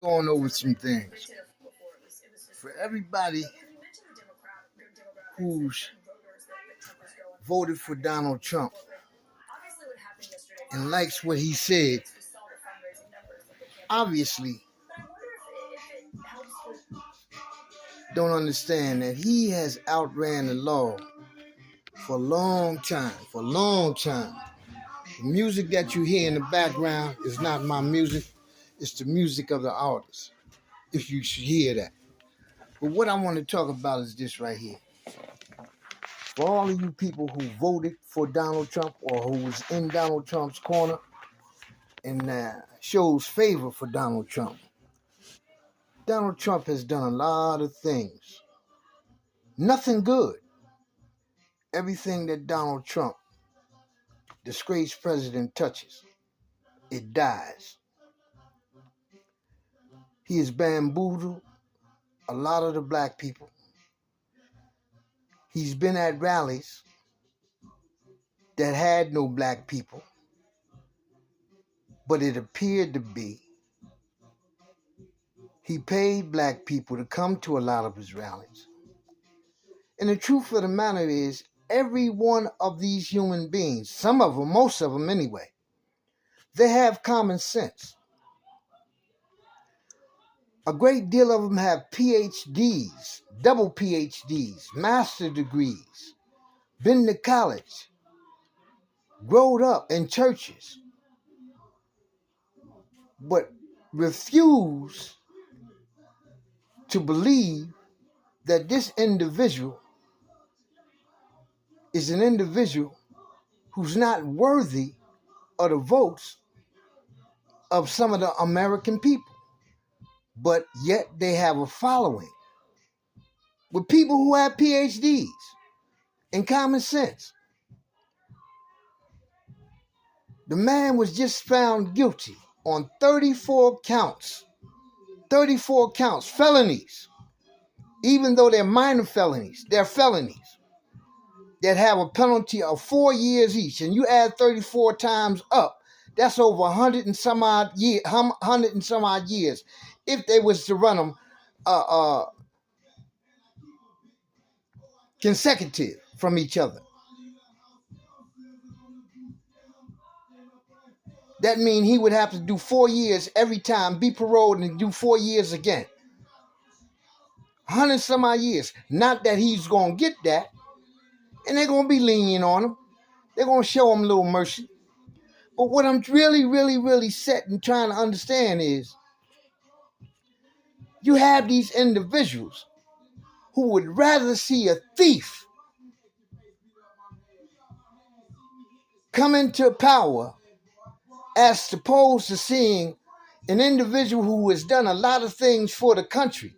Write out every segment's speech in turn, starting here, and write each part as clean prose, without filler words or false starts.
Going over some things for everybody who's voted for Donald Trump and likes what he said. Obviously, don't understand that he has outran the law for a long time. For a long time. The music that you hear in the background is not my music. It's the music of the artist, if you should hear that. But what I want to talk about is this right here. For all of you people who voted for Donald Trump or who was in Donald Trump's corner and shows favor for Donald Trump, Donald Trump has done a lot of things. Nothing good. Everything that Donald Trump, disgraced president, touches, it dies. He has bamboozled a lot of the black people. He's been at rallies that had no black people, but it appeared to be. He paid black people to come to a lot of his rallies. And the truth of the matter is, every one of these human beings, some of them, most of them anyway, they have common sense. A great deal of them have PhDs, double PhDs, master degrees, been to college, growed up in churches, but refuse to believe that this individual is an individual who's not worthy of the votes of some of the American people. But yet they have a following with people who have PhDs in common sense. The man was just found guilty on 34 counts. 34 counts, felonies. Even though they're minor felonies, they're felonies that have a penalty of 4 years each. And you add 34 times up, that's over 100 and some odd years if they was to run them consecutive from each other. That means he would have to do 4 years every time, be paroled, and do 4 years again. 100 some odd years. Not that he's going to get that. And they're going to be lenient on him. They're going to show him a little mercy. But what I'm really set and trying to understand is you have these individuals who would rather see a thief come into power as opposed to seeing an individual who has done a lot of things for the country.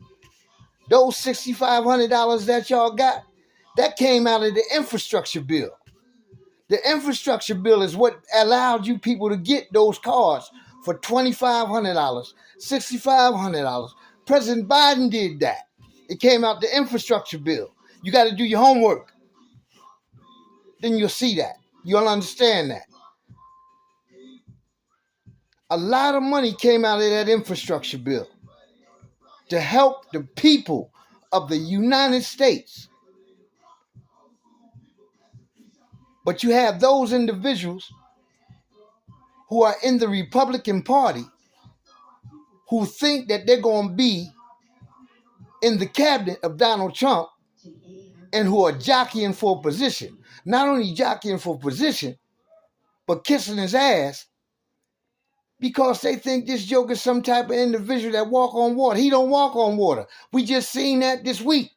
Those $6,500 that y'all got, that came out of the infrastructure bill. The infrastructure bill is what allowed you people to get those cars for $2,500, $6,500. President Biden did that. It came out the infrastructure bill. You got to do your homework. Then you'll see that. You'll understand that. A lot of money came out of that infrastructure bill to help the people of the United States. But you have those individuals who are in the Republican Party who think that they're going to be in the cabinet of Donald Trump and who are jockeying for position. Not only jockeying for position, but kissing his ass because they think this joke is some type of individual that walk on water. He don't walk on water. We just seen that this week.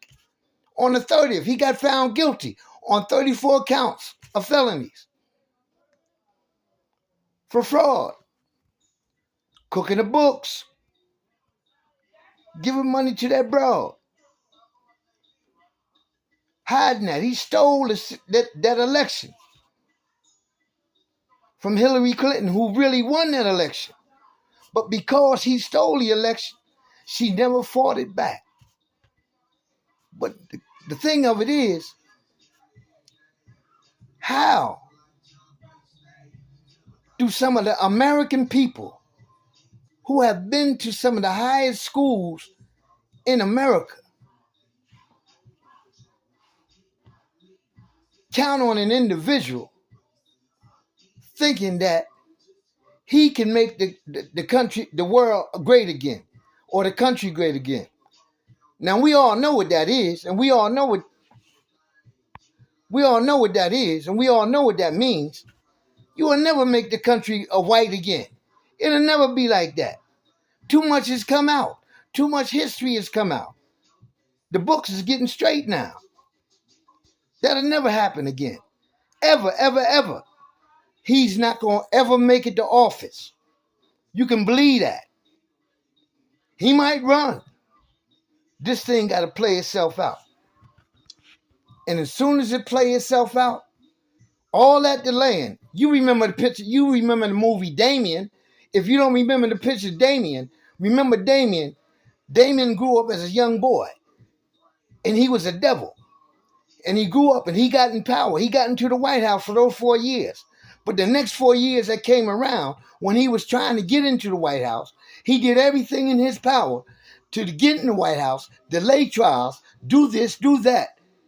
On the 30th, he got found guilty on 34 counts of felonies for fraud, cooking the books, giving money to that broad, hiding that. He stole that election from Hillary Clinton, who really won that election. But because he stole the election, she never fought it back. But the thing of it is, how do some of the American people who have been to some of the highest schools in America count on an individual thinking that he can make the country, the world great again, or the country great again. Now we all know what that is, and we all know what that is, and we all know what that means. You will never make the country a white again. It'll never be like that. Too much has come out. Too much history has come out. The books is getting straight now. That'll never happen again. Ever, ever, ever. He's not going to ever make it to office. You can believe that. He might run. This thing got to play itself out. And as soon as it play itself out, all that delaying, you remember the picture, you remember the movie Damien. If you don't remember the picture Damien, remember Damien. Damien grew up as a young boy, and he was a devil. And he grew up and he got in power. He got into the White House for those 4 years. But the next 4 years that came around, when he was trying to get into the White House, he did everything in his power to get in the White House, delay trials, do this, do that.